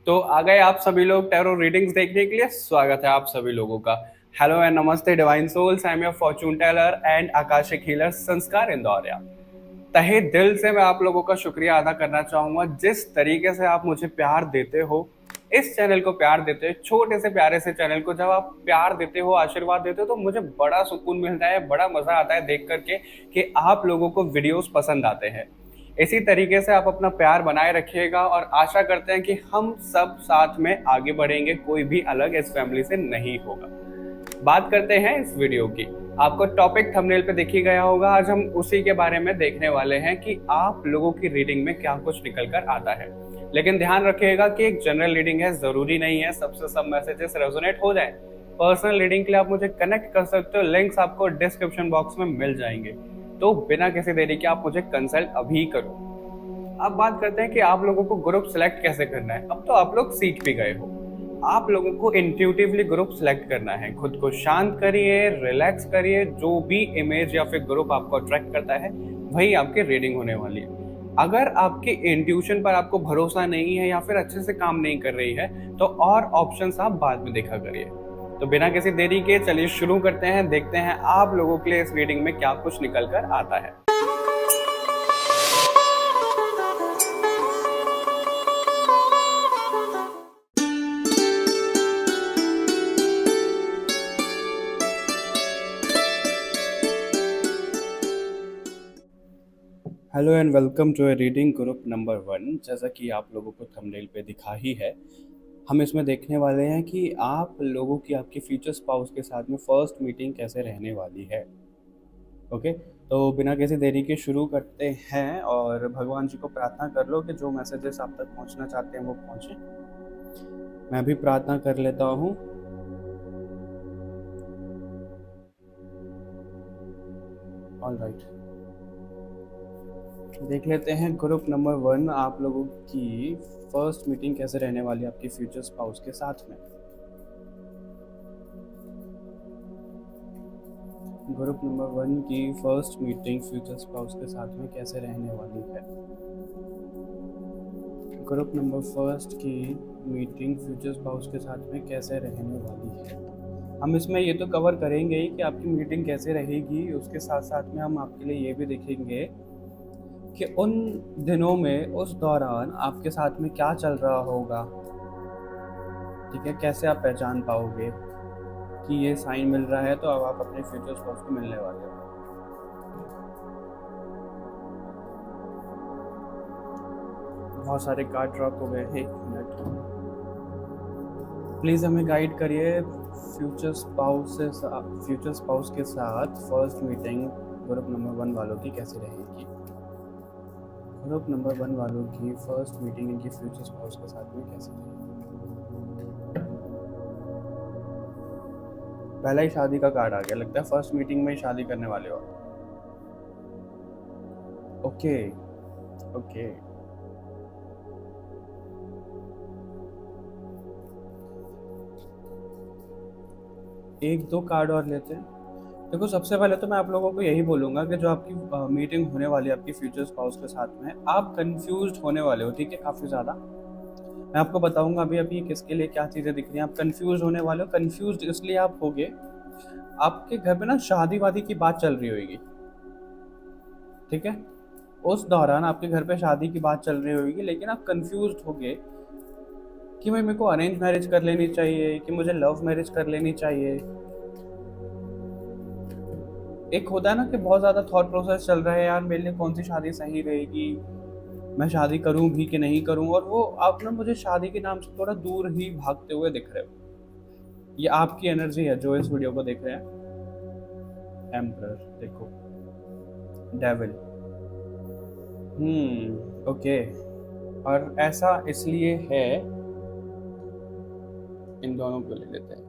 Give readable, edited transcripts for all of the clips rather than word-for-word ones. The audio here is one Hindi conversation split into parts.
तो आ गए आप सभी लोग टैरो रीडिंग्स देखने के लिए। स्वागत है आप सभी लोगों का। Hello and namaste divine souls, I am your fortune teller and Akashic healer Sanskar Indoria. तहे दिल से मैं आप लोगों का शुक्रिया अदा करना चाहूंगा जिस तरीके से आप मुझे प्यार देते हो, इस चैनल को प्यार देते हो, छोटे से प्यारे से चैनल को जब आप प्यार देते हो, आशीर्वाद देते हो, तो मुझे बड़ा सुकून मिलता है, बड़ा मजा आता है देख करके कि आप लोगों को वीडियोस पसंद आते हैं। इसी तरीके से आप अपना प्यार बनाए रखिएगा और आशा करते हैं कि हम सब साथ में आगे बढ़ेंगे, कोई भी अलग इस फैमिली से नहीं होगा। बात करते हैं इस वीडियो की। आपको टॉपिक थंबनेल पे दिख ही गया होगा। आज हम उसी के बारे में देखने वाले हैं कि आप लोगों की रीडिंग में क्या कुछ निकल कर आता है। लेकिन ध्यान रखिएगा कि एक जनरल रीडिंग है, जरूरी नहीं है सबसे सब मैसेजेस रेजोनेट हो जाए। पर्सनल रीडिंग के लिए आप मुझे कनेक्ट कर सकते हो, लिंक्स आपको डिस्क्रिप्शन बॉक्स में मिल जाएंगे। तो बिना किसी देरी के आप मुझे कंसल्ट अभी करो। अब बात करते हैं कि आप लोगों को ग्रुप सेलेक्ट कैसे करना है। अब तो आप लोग सीख भी गए हो। आप लोगों को इंट्यूटिवली ग्रुप सेलेक्ट करना है। खुद को शांत करिए, रिलैक्स करिए, जो भी इमेज या फिर ग्रुप आपको अट्रैक्ट करता है वही आपकी रीडिंग होने वाली है। अगर आपके इंट्यूशन पर आपको भरोसा नहीं है या फिर अच्छे से काम नहीं कर रही है तो और ऑप्शंस आप बाद में देखा करिए। तो बिना किसी देरी के चलिए शुरू करते हैं, देखते हैं आप लोगों के लिए इस रीडिंग में क्या कुछ निकल कर आता है। Hello and welcome to a reading group number 1। जैसा कि आप लोगों को थंबनेल पे दिखा ही है, हम इसमें देखने वाले हैं कि आप लोगों की आपके फ्यूचर स्पाउस के साथ में फर्स्ट मीटिंग कैसे रहने वाली है। ओके, तो बिना किसी देरी के शुरू करते हैं और भगवान जी को प्रार्थना कर लो कि जो मैसेजेस आप तक पहुंचना चाहते हैं वो पहुंचे। मैं भी प्रार्थना कर लेता हूँ। ऑल राइट, देख लेते हैं ग्रुप नंबर 1 आप लोगों की फर्स्ट मीटिंग कैसे रहने वाली है आपके फ्यूचर स्पाउस के साथ में। ग्रुप नंबर 1 की फर्स्ट मीटिंग फ्यूचर स्पाउस के साथ में कैसे रहने वाली है। ग्रुप नंबर फर्स्ट की मीटिंग फ्यूचर स्पाउस के साथ में कैसे रहने वाली है। हम इसमें ये तो कवर करेंगे ही कि आपकी मीटिंग कैसे रहेगी, उसके साथ साथ में हम आपके लिए ये भी देखेंगे कि उन दिनों में, उस दौरान आपके साथ में क्या चल रहा होगा। ठीक है, कैसे आप पहचान पाओगे कि ये साइन मिल रहा है तो अब आप अपने फ्यूचर स्पाउस को मिलने वाले हो। बहुत सारे कार्ड ड्रॉप हो गए। एक मिनट, प्लीज़ हमें गाइड करिए। फ्यूचर स्पाउस के साथ फर्स्ट मीटिंग ग्रुप नंबर 1 वालों की कैसे रहेगी। ग्रुप नंबर 1 वालों की फर्स्ट मीटिंग इनकी फ्यूचर स्पाउस के साथ में कैसे रहेगी। पहला ही शादी का कार्ड आ गया, लगता है फर्स्ट मीटिंग में ही शादी करने वाले हो। ओके ओके, एक दो कार्ड और लेते हैं। देखो, सबसे पहले तो मैं आप लोगों को यही बोलूंगा कि जो आपकी मीटिंग होने वाली है आपकी फ्यूचर स्पाउस के साथ में, आप कंफ्यूज्ड होने वाले हो। ठीक है, काफ़ी ज़्यादा। मैं आपको बताऊंगा अभी अभी किसके लिए क्या चीज़ें दिख रही हैं। आप कंफ्यूज होने वाले हो। कंफ्यूज इसलिए आप होगे, आपके घर में ना शादी वादी की बात चल रही होगी। ठीक है, उस दौरान आपके घर पे शादी की बात चल रही होगी, लेकिन आप कंफ्यूज होगे कि भाई मेरे को अरेंज मैरिज कर लेनी चाहिए कि मुझे लव मैरिज कर लेनी चाहिए। एक होता है ना कि बहुत ज़्यादा थॉट प्रोसेस चल रहा है, यार मेरे लिए कौन सी शादी सही रहेगी, मैं शादी करूं भी कि नहीं करूं। और वो आप ना मुझे शादी के नाम से थोड़ा दूर ही भागते हुए दिख रहे हो। ये आपकी एनर्जी है जो इस वीडियो को देख रहे हैं। एम्परर देखो, डेविल। ओके, और ऐसा इसलिए है, इन दोनों को ले लेते हैं।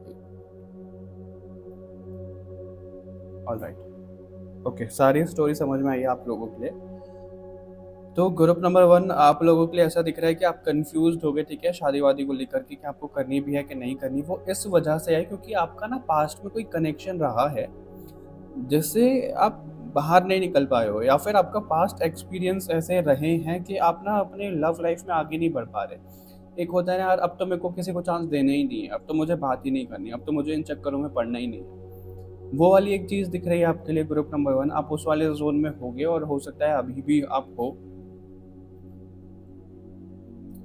ऑलराइट, ओके, सारी स्टोरी समझ में आई आप लोगों के लिए। तो ग्रुप नंबर 1 आप लोगों के लिए ऐसा दिख रहा है कि आप कंफ्यूज्ड हो गए। ठीक है, शादी वादी को लेकर के कि आपको करनी भी है कि नहीं करनी। वो इस वजह से है क्योंकि आपका ना पास्ट में कोई कनेक्शन रहा है जिससे आप बाहर नहीं निकल पाए हो, या फिर आपका पास्ट एक्सपीरियंस ऐसे रहे हैं कि आप ना अपने लव लाइफ में आगे नहीं बढ़ पा रहे। एक होता है ना यार, अब तो मेरे को किसी को चांस देने ही नहीं है, अब तो मुझे बात ही नहीं करनी, अब तो मुझे इन चक्करों में पड़ना ही नहीं है। वो वाली एक चीज़ दिख रही है आपके लिए ग्रुप नंबर 1, आप उस वाले जोन में होगे और हो सकता है अभी भी आप हो।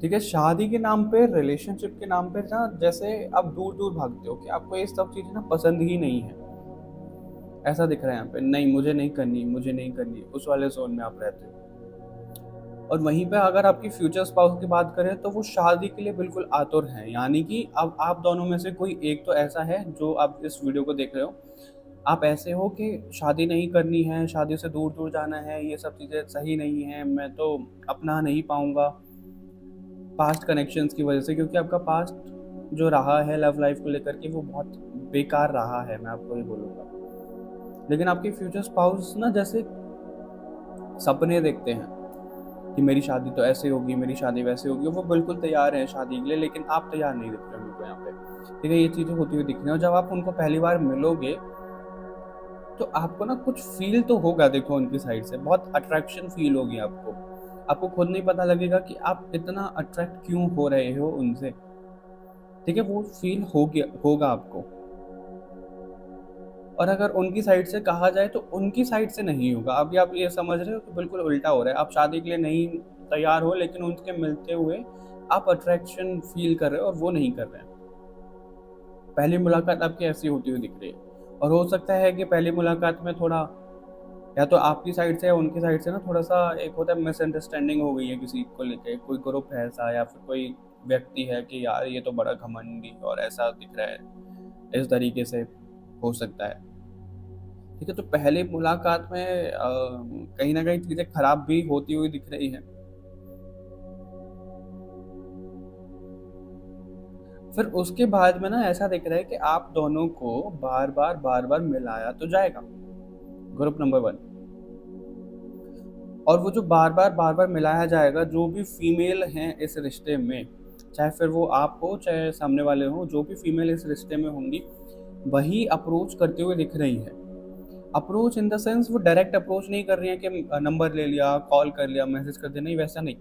ठीक है, शादी के नाम पे, रिलेशनशिप के नाम पे ना जैसे आप दूर दूर भागते हो कि आपको ये सब चीज़ें ना पसंद ही नहीं है, ऐसा दिख रहा है यहाँ पे। नहीं, मुझे नहीं करनी, मुझे नहीं करनी, उस वाले जोन में आप रहते हो। और वहीं पे अगर आपकी फ्यूचर स्पाउस की बात करें तो वो शादी के लिए बिल्कुल आतुर हैं, यानी कि अब आप दोनों में से कोई एक तो ऐसा है, जो आप इस वीडियो को देख रहे हो, आप ऐसे हो कि शादी नहीं करनी है, शादी से दूर दूर जाना है, ये सब चीज़ें सही नहीं है, मैं तो अपना नहीं पाऊंगा पास्ट कनेक्शंस की वजह से, क्योंकि आपका पास्ट जो रहा है लव लाइफ को लेकर के वो बहुत बेकार रहा है, मैं आपको ये बोलूँगा। लेकिन आपके फ्यूचर स्पाउस ना जैसे सपने देखते हैं कि मेरी शादी तो ऐसे होगी, मेरी शादी वैसे होगी, वो बिल्कुल तैयार है शादी के लिए, लेकिन आप तैयार नहीं दिख रहे हो मेरे को यहाँ पे। ठीक है, ये चीज़ें होती हुई दिख रही हैं, और जब आप उनको पहली बार मिलोगे तो आपको ना कुछ फील तो होगा, देखो उनकी साइड से बहुत अट्रैक्शन फील होगी आपको। आपको खुद नहीं पता लगेगा कि आप इतना अट्रैक्ट क्यों हो रहे हो उनसे। ठीक है, वो फील हो गया होगा आपको। और अगर उनकी साइड से कहा जाए तो उनकी साइड से नहीं होगा। अभी आप ये समझ रहे हो कि बिल्कुल उल्टा हो रहा है, आप शादी के लिए नहीं तैयार हो, लेकिन उनके मिलते हुए आप अट्रैक्शन फील कर रहे हो और वो नहीं कर रहे हैं। पहली मुलाकात आपकी ऐसी होती हुई दिख रही है, और हो सकता है कि पहली मुलाकात में थोड़ा, या तो आपकी साइड से या उनकी साइड से ना थोड़ा सा एक होता है मिसअंडरस्टैंडिंग हो गई है किसी को लेके, कोई ग्रुप है ऐसा, या फिर कोई व्यक्ति है कि यार ये तो बड़ा घमंडी और ऐसा दिख रहा है, इस तरीके से हो सकता है। ठीक है, तो पहले मुलाकात में कहीं ना कहीं चीज़ें खराब भी होती हुई दिख रही हैं। फिर उसके बाद में ना ऐसा दिख रहा है कि आप दोनों को बार बार मिलाया तो जाएगा, ग्रुप नंबर 1। और वो जो बार बार मिलाया जाएगा, जो भी फीमेल हैं इस रिश्ते में, चाहे फिर वो आप हो चाहे सामने वाले हो, जो भी फीमेल इस रिश्ते में होंगी वही अप्रोच करते हुए दिख रही है। अप्रोच इन द सेंस, वो डायरेक्ट अप्रोच नहीं कर रही है कि नंबर ले लिया, कॉल कर लिया, मैसेज कर दिया, नहीं वैसा नहीं।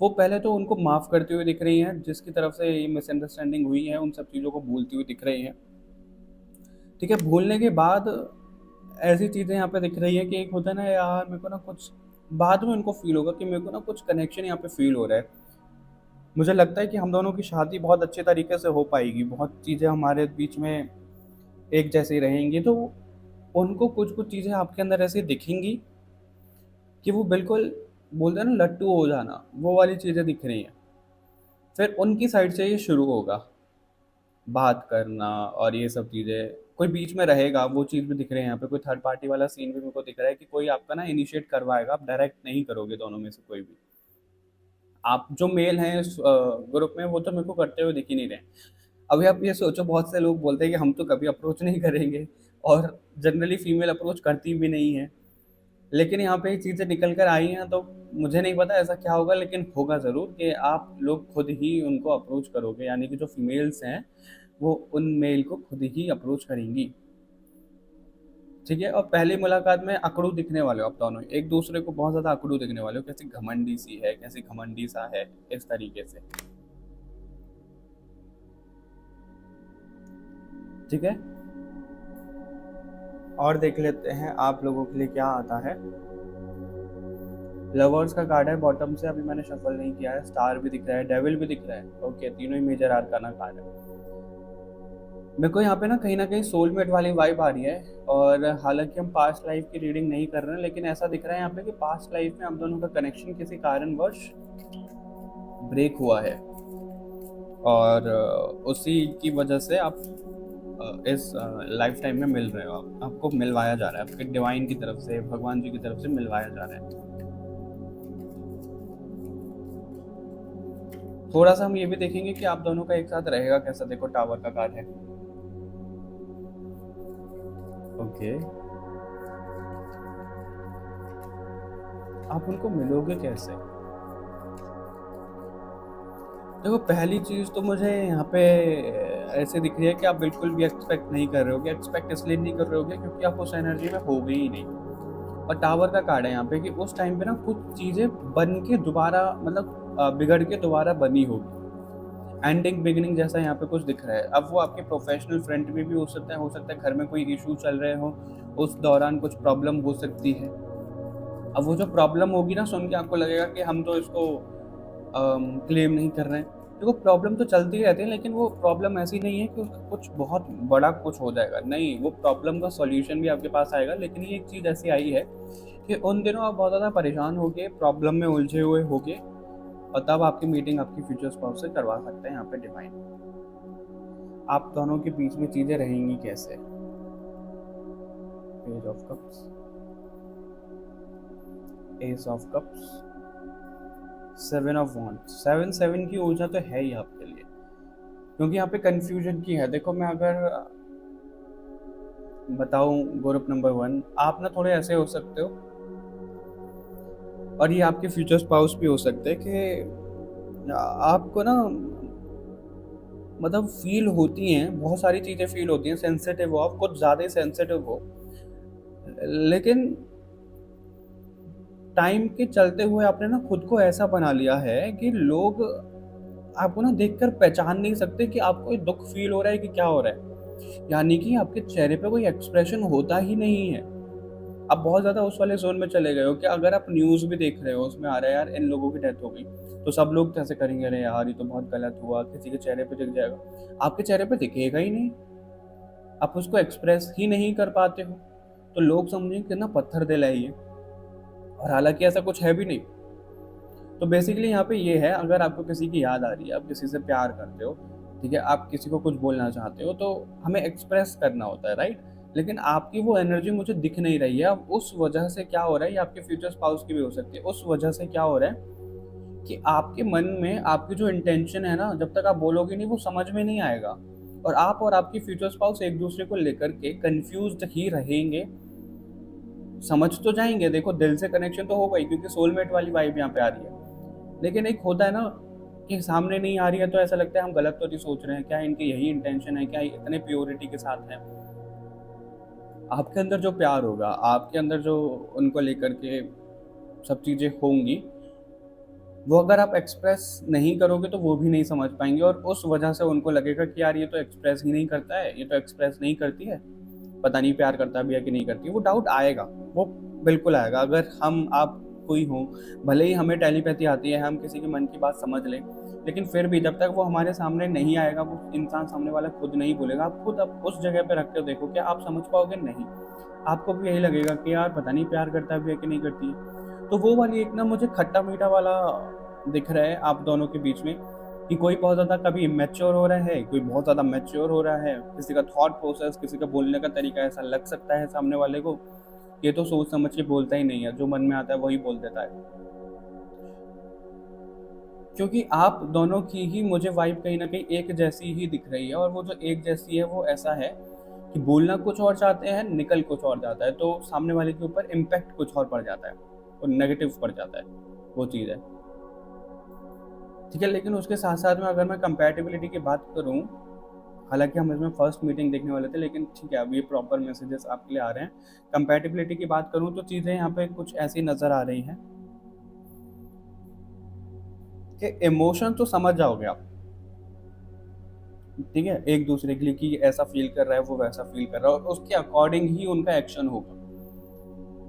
वो पहले तो उनको माफ़ करती हुई दिख रही हैं, जिसकी तरफ से ये मिसअंडरस्टैंडिंग हुई है उन सब चीज़ों को भूलती हुई दिख रही हैं। ठीक है, भूलने के बाद ऐसी चीज़ें यहाँ पे दिख रही है कि एक होता है ना यार, मेरे को ना कुछ बाद में उनको फील होगा कि मेरे को ना कुछ कनेक्शन यहाँ पे फील हो रहा है। मुझे लगता है कि हम दोनों की शादी बहुत अच्छे तरीके से हो पाएगी, बहुत चीज़ें हमारे बीच में एक जैसी रहेंगी। तो उनको कुछ कुछ चीज़ें आपके अंदर ऐसी दिखेंगी कि वो बिल्कुल, बोलते हैं ना लट्टू हो जाना, वो वाली चीज़ें दिख रही हैं। फिर उनकी साइड से ये शुरू होगा, बात करना और ये सब चीज़ें, कोई बीच में रहेगा, वो चीज़ भी दिख रही है यहाँ पे। कोई थर्ड पार्टी वाला सीन भी मेरे को दिख रहा है कि कोई आपका ना इनिशिएट करवाएगा, आप डायरेक्ट नहीं करोगे दोनों में से कोई भी। आप जो मेल हैं इस ग्रुप में, वो तो मेरे को करते हुए दिख ही नहीं रहे। अभी आप ये सोचो, बहुत से लोग बोलते हैं कि हम तो कभी अप्रोच नहीं करेंगे, और जनरली फीमेल अप्रोच करती भी नहीं है। लेकिन यहाँ पे ये चीज़ें निकल कर आई हैं, तो मुझे नहीं पता ऐसा क्या होगा, लेकिन होगा ज़रूर कि आप लोग खुद ही उनको अप्रोच करोगे, यानी कि जो फीमेल्स हैं वो उन मेल को खुद ही अप्रोच करेंगी। ठीक है, और पहली मुलाकात में अकड़ू दिखने वाले हो आप दोनों, एक दूसरे को बहुत ज़्यादा अकड़ू दिखने वाले हो, कैसी घमंडी सी है, कैसी घमंडी सा है, इस तरीके से। ठीक है, और देख लेते हैं आप लोगों के लिए क्या आता है। लवर्स का कार्ड है बॉटम से, अभी मैंने शफल नहीं किया है। स्टार भी दिख रहा है, डेविल भी दिख रहा है। ओके, तीनों ही मेजर आर्काना कार्ड है। मेरे को यहाँ पे ना कहीं सोलमेट वाली वाइब आ रही है, और हालांकि हम पास्ट लाइफ की रीडिंग नहीं कर रहे हैं, लेकिन ऐसा दिख रहा है यहाँ पे कि पास्ट लाइफ में आप दोनों का कनेक्शन किसी कारणवश ब्रेक हुआ है, और उसी की वजह से आप इस लाइफ टाइम में मिल रहे हो। आपको मिलवाया जा रहा है, आपके डिवाइन की तरफ से, भगवान जी की तरफ से मिलवाया जा रहा है। थोड़ा सा हम ये भी देखेंगे कि आप दोनों का एक साथ रहेगा कैसा। देखो, टावर का कार्ड है। ओके, आप उनको मिलोगे कैसे? देखो, पहली चीज़ तो मुझे यहाँ पे ऐसे दिख रही है कि आप बिल्कुल भी एक्सपेक्ट नहीं कर रहे होगे। एक्सपेक्ट इसलिए नहीं कर रहे होगे क्योंकि आप उस एनर्जी में हो गए ही नहीं। और टावर का कार्ड है यहाँ पे कि उस टाइम पे ना कुछ चीज़ें बन के दोबारा, मतलब बिगड़ के दोबारा बनी होगी। एंडिंग बिगिनिंग जैसा यहाँ पे कुछ दिख रहा है। अब वो आपके प्रोफेशनल फ्रंट में भी हो सकता है घर में कोई इशू चल रहे हो, उस दौरान कुछ प्रॉब्लम हो सकती है। अब वो जो प्रॉब्लम होगी ना, सुन के आपको लगेगा कि हम तो इसको क्लेम नहीं कर रहे हैं। देखो प्रॉब्लम तो चलती रहती है, लेकिन वो प्रॉब्लम ऐसी नहीं है कि उसका कुछ बहुत बड़ा कुछ हो जाएगा, नहीं, वो प्रॉब्लम का सॉल्यूशन भी आपके पास आएगा। लेकिन ये एक चीज़ ऐसी आई है कि उन दिनों आप बहुत ज़्यादा परेशान होके प्रॉब्लम में उलझे हुए होगे, और तब आपकी मीटिंग आपकी फ्यूचर स्पाउस से करवा सकते हैं यहाँ पे डिवाइन। आप दोनों के बीच में चीज़ें रहेंगी कैसे? Page of cups, S of cups, seven of wands. Seven seven की ऊर्जा तो है ही आपके लिए, क्योंकि यहाँ पे कंफ्यूजन की है। देखो मैं अगर बताऊं ग्रुप नंबर 1, आप ना थोड़े ऐसे हो सकते हो, और ये आपके फ्यूचर स्पाउस भी हो सकते हैं कि आपको ना मतलब फील होती हैं, बहुत सारी चीज़ें फील होती हैं, सेंसिटिव हो आप, कुछ ज़्यादा ही सेंसिटिव हो, लेकिन टाइम के चलते हुए आपने ना खुद को ऐसा बना लिया है कि लोग आपको ना देखकर पहचान नहीं सकते कि आपको दुख फील हो रहा है कि क्या हो रहा है। यानी कि आपके चेहरे पे कोई एक्सप्रेशन होता ही नहीं है। आप बहुत ज़्यादा उस वाले जोन में चले गए हो कि अगर आप न्यूज़ भी देख रहे हो, उसमें आ रहा है यार इन लोगों की डेथ हो गई, तो सब लोग कैसे करेंगे, अरे यार ये तो बहुत गलत हुआ, किसी के चेहरे पे दिख जाएगा। आपके चेहरे पे दिखेगा ही नहीं, आप उसको एक्सप्रेस ही नहीं कर पाते हो, तो लोग समझेंगे कितना पत्थर दिल है ये, और हालांकि ऐसा कुछ है भी नहीं। तो बेसिकली यहाँ पे ये है, अगर आपको किसी की याद आ रही है, आप किसी से प्यार करते हो, ठीक है, आप किसी को कुछ बोलना चाहते हो, तो हमें एक्सप्रेस करना होता है, राइट। लेकिन आपकी वो एनर्जी मुझे दिख नहीं रही है। अब उस वजह से क्या हो रहा है, ये आपके फ्यूचर स्पाउस की भी हो सकती है, उस वजह से क्या हो रहा है कि आपके मन में आपकी जो इंटेंशन है ना, जब तक आप बोलोगे नहीं वो समझ में नहीं आएगा, और आपकी फ्यूचर स्पाउस एक दूसरे को लेकर के कंफ्यूज्ड ही रहेंगे। समझ तो जाएंगे, देखो दिल से कनेक्शन तो होगा ही, क्योंकि सोलमेट वाली वाइब यहाँ पे आ रही है। लेकिन एक होता है ना कि सामने नहीं आ रही है, तो ऐसा लगता है हम गलत तो नहीं सोच रहे हैं, क्या इनकी यही इंटेंशन है, क्या इतने प्योरिटी के साथ है। आपके अंदर जो प्यार होगा, आपके अंदर जो उनको लेकर के सब चीज़ें होंगी, वो अगर आप एक्सप्रेस नहीं करोगे तो वो भी नहीं समझ पाएंगे, और उस वजह से उनको लगेगा कि यार ये तो एक्सप्रेस ही नहीं करता है, ये तो एक्सप्रेस नहीं करती है, पता नहीं प्यार करता भी है कि नहीं करती। वो डाउट आएगा, वो बिल्कुल आएगा। अगर हम आप कोई हो, भले ही हमें टेलीपैथी आती है, हम किसी के मन की बात समझ लें, लेकिन फिर भी जब तक वो हमारे सामने नहीं आएगा, वो इंसान सामने वाला खुद नहीं बोलेगा, आप खुद अब उस जगह पे रख कर देखो, क्या आप समझ पाओगे? नहीं। आपको भी यही लगेगा कि यार पता नहीं प्यार करता भी है कि नहीं करती है। तो वो वाली एक ना मुझे खट्टा मीठा वाला दिख रहा है आप दोनों के बीच में, कि कोई बहुत ज़्यादा कभी इमेच्योर हो रहा है, कोई बहुत ज़्यादा मैच्योर हो रहा है। किसी का थॉट प्रोसेस, किसी का बोलने का तरीका ऐसा लग सकता है सामने वाले को, ये तो सोच समझ के बोलता ही नहीं है, जो मन में आता है वही बोल देता है। क्योंकि आप दोनों की ही मुझे वाइब कहीं ना कहीं एक जैसी ही दिख रही है, और वो जो एक जैसी है वो ऐसा है कि बोलना कुछ और चाहते हैं, निकल कुछ और जाता है, तो सामने वाले के ऊपर इम्पैक्ट कुछ और पड़ जाता है, और नेगेटिव पड़ जाता है, वो चीज़ है, ठीक है। लेकिन उसके साथ साथ में अगर मैं कंपैटिबिलिटी की बात करूं, हालांकि हम इसमें फर्स्ट मीटिंग देखने वाले थे, लेकिन ठीक है अब ये प्रॉपर मैसेजेस आपके लिए आ रहे हैं। कंपैटिबिलिटी की बात करूं तो चीज़ें यहाँ पे कुछ ऐसी नज़र आ रही हैं कि इमोशन तो समझ जाओगे आप, ठीक है, एक दूसरे के लिए कि ऐसा फील कर रहा है, वो वैसा फील कर रहा है, और उसके अकॉर्डिंग ही उनका एक्शन होगा,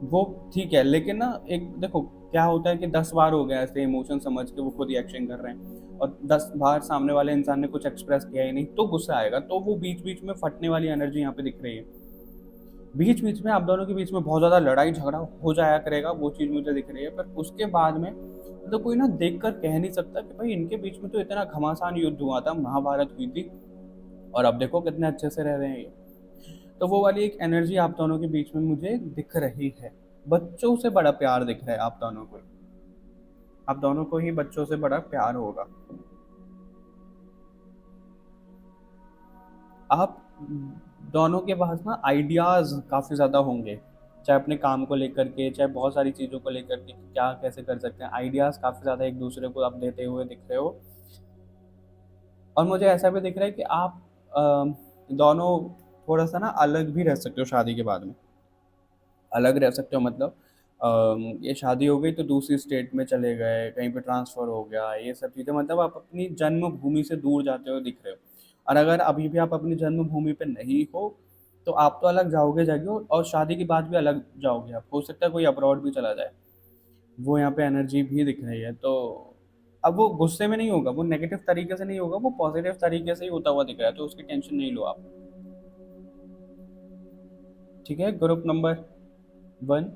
वो ठीक है। लेकिन ना एक देखो क्या होता है कि 10 बार हो गया ऐसे इमोशन समझ के वो खुद ही एक्शन कर रहे हैं, और 10 बार सामने वाले इंसान ने कुछ एक्सप्रेस किया ही नहीं, तो गुस्सा आएगा, तो वो बीच बीच में फटने वाली एनर्जी यहाँ पे दिख रही है। बीच बीच में आप दोनों के बीच में बहुत ज़्यादा लड़ाई झगड़ा हो जाया करेगा, वो चीज़ मुझे दिख रही है। पर उसके बाद में तो कोई ना देख कर कह नहीं सकता कि भाई इनके बीच में तो इतना घमासान युद्ध हुआ था, महाभारत हुई थी, और अब देखो कितने अच्छे से रह रहे हैं ये। तो वो वाली एक एनर्जी आप दोनों के बीच में मुझे दिख रही है। बच्चों से बड़ा प्यार दिख रहा है आप दोनों को, आप दोनों को ही बच्चों से बड़ा प्यार होगा। आप दोनों के पास ना आइडियाज काफ़ी ज़्यादा होंगे, चाहे अपने काम को लेकर के, चाहे बहुत सारी चीज़ों को लेकर के, क्या कैसे कर सकते हैं, आइडियाज काफ़ी ज़्यादा एक दूसरे को आप देते हुए दिख रहे हो। और मुझे ऐसा भी दिख रहा है कि आप दोनों थोड़ा सा ना अलग भी रह सकते हो शादी के बाद में। अलग रह सकते हो मतलब ये शादी हो गई तो दूसरी स्टेट में चले गए, कहीं पे ट्रांसफ़र हो गया, ये सब चीज़ें, मतलब आप अपनी जन्मभूमि से दूर जाते हुए दिख रहे हो। और अगर अभी भी आप अपनी जन्मभूमि पे नहीं हो, तो आप तो अलग जाओगे और शादी के बाद भी अलग जाओगे आप। हो सकता है कोई अब्रॉड भी चला जाए। वो यहाँ पे एनर्जी भी दिख रही है। तो अब वो गुस्से में नहीं होगा, वो नेगेटिव तरीके से नहीं होगा, वो पॉजिटिव तरीके से ही होता हुआ दिख रहा है, तो उसकी टेंशन नहीं लो आप। ठीक है, ग्रुप नंबर 1।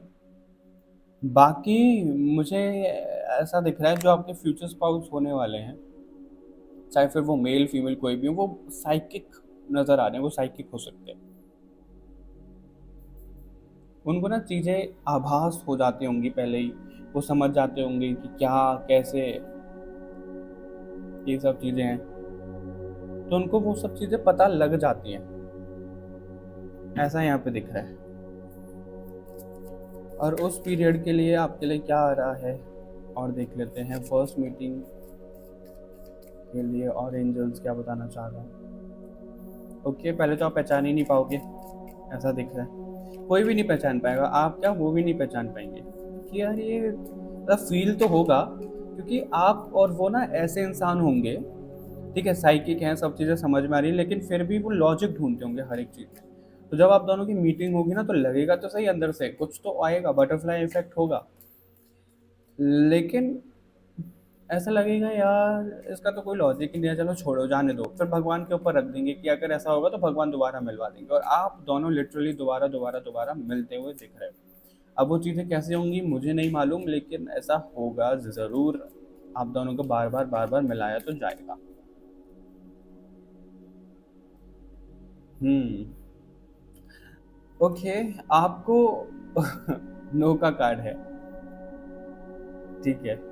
बाकी मुझे ऐसा दिख रहा है, जो आपके फ्यूचर स्पाउस होने वाले हैं, चाहे फिर वो मेल फीमेल कोई भी हो, वो साइकिक नज़र आ रहे हैं, वो साइकिक हो सकते हैं। उनको ना चीज़ें आभास हो जाती होंगी पहले ही, वो समझ जाते होंगे कि क्या, कैसे, ये सब चीज़ें हैं, तो उनको वो सब चीज़ें पता लग जाती हैं, ऐसा यहाँ पे दिख रहा है। और उस पीरियड के लिए आपके लिए क्या आ रहा है, और देख लेते हैं फर्स्ट मीटिंग के लिए और एंजल्स क्या बताना चाह रहे हैं। ओके, पहले तो आप पहचान ही नहीं पाओगे, ऐसा दिख रहा है। कोई भी नहीं पहचान पाएगा, आप क्या, वो भी नहीं पहचान पाएंगे कि यार ये, मतलब फील तो होगा, क्योंकि आप और वो ना ऐसे इंसान होंगे, ठीक है, साइकिक हैं, सब चीज़ें समझ में आ रही है, लेकिन फिर भी वो लॉजिक ढूंढते होंगे हर एक चीज़ में। तो जब आप दोनों की मीटिंग होगी ना, तो लगेगा तो सही, अंदर से कुछ तो आएगा, बटरफ्लाई इफेक्ट होगा, लेकिन ऐसा लगेगा यार इसका तो कोई लॉजिक ही नहीं है, चलो छोड़ो, जाने दो, फिर भगवान के ऊपर रख देंगे कि अगर ऐसा होगा तो भगवान दोबारा मिलवा देंगे, और आप दोनों लिटरली दोबारा दोबारा दोबारा मिलते हुए दिख रहे हो। अब वो चीज़ें कैसे होंगी मुझे नहीं मालूम, लेकिन ऐसा होगा ज़रूर, आप दोनों को बार बार मिलाया तो जाएगा। हम्म। ओके, आपको नो का कार्ड है, ठीक है।